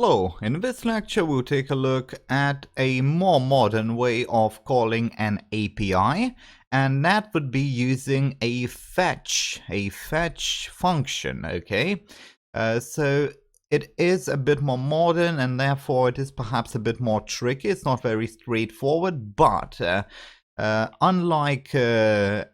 Hello, in this lecture we'll take a look at a more modern way of calling an API, and that would be using a fetch function, okay? So it is a bit more modern and therefore it is perhaps a bit more tricky. It's not very straightforward, but unlike XML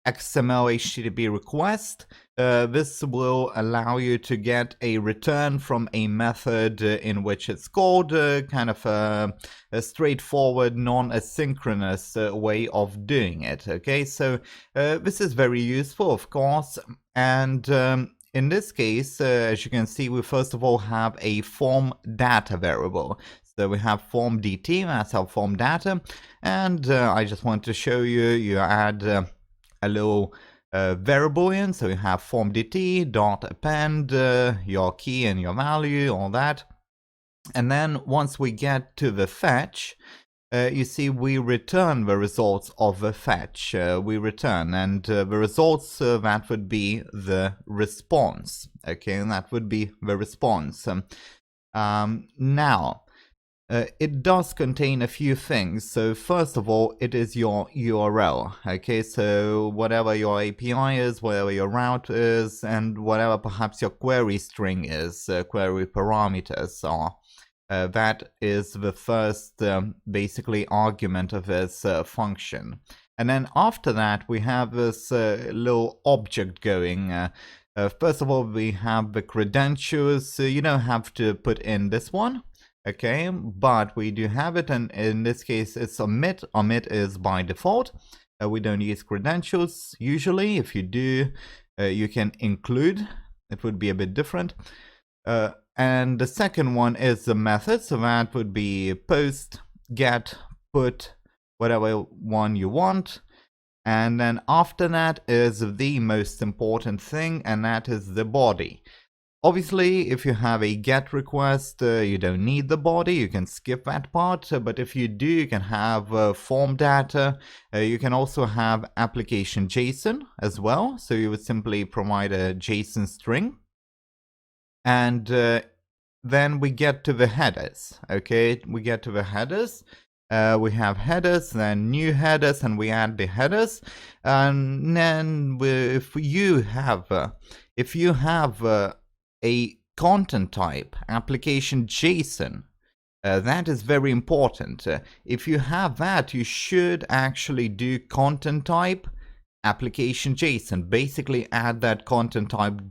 HTTP request, this will allow you to get a return from a method in which it's called, kind of a straightforward, non-asynchronous way of doing it. Okay, so this is very useful, of course, and in this case, as you can see, we first of all have a form data variable. So we have form dt, that's our form data, and I just want to show you, you add a little variable in, so you have form dt dot append your key and your value, all that, and then once we get to the fetch, you see we return the results of the fetch. We return, and the results, that would be the response. Okay, and that would be the response. Now, it does contain a few things. So first of all, it is your URL. Okay, so whatever your API is, whatever your route is, and whatever perhaps your query string is, query parameters are. That is the first basically argument of this function. And then after that, we have this little object going. First of all, we have the credentials. So you don't have to put in this one. Okay, but we do have it, and in this case it's omit. Omit is by default. We don't use credentials usually. If you do, you can include. It would be a bit different. And the second one is the method, so that would be post, get, put, whatever one you want. And then after that is the most important thing, and that is the body. Obviously, if you have a GET request, you don't need the body, you can skip that part, but if you do, you can have form data, you can also have application JSON as well, so you would simply provide a JSON string, and then we get to the headers, okay, we get to the headers. We have headers, then new headers, and we add the headers, and then if you have a content type, application JSON, that is very important. If you have that, you should actually do content type, application JSON. Basically add that content type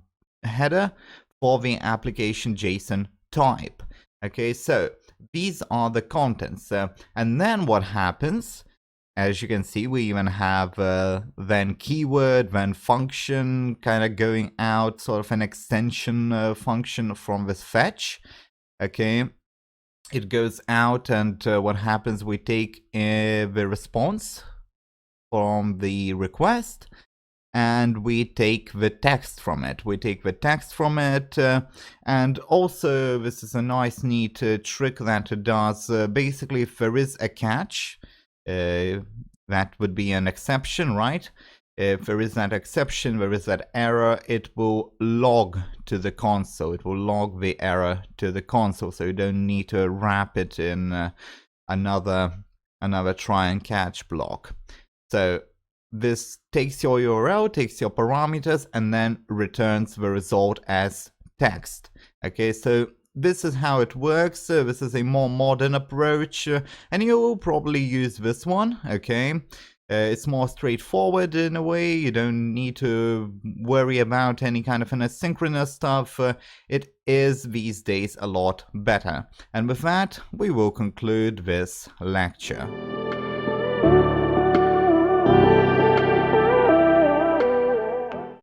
header for the application JSON type. Okay, so these are the contents. And then what happens? As you can see, we even have then keyword, then function, kind of going out, sort of an extension function from this fetch. Okay, it goes out, and what happens? We take the response from the request, and we take the text from it. We take the text from it, and also this is a nice, neat trick that it does. Basically, if there is a catch, that would be an exception, right? If there is that exception, there is that error, it will log to the console. It will log the error to the console, so you don't need to wrap it in another try and catch block. So this takes your URL, takes your parameters, and then returns the result as text. Okay, so this is how it works. This is a more modern approach, and you will probably use this one. Okay, it's more straightforward in a way. You don't need to worry about any kind of an asynchronous stuff. It is these days a lot better. And with that, we will conclude this lecture.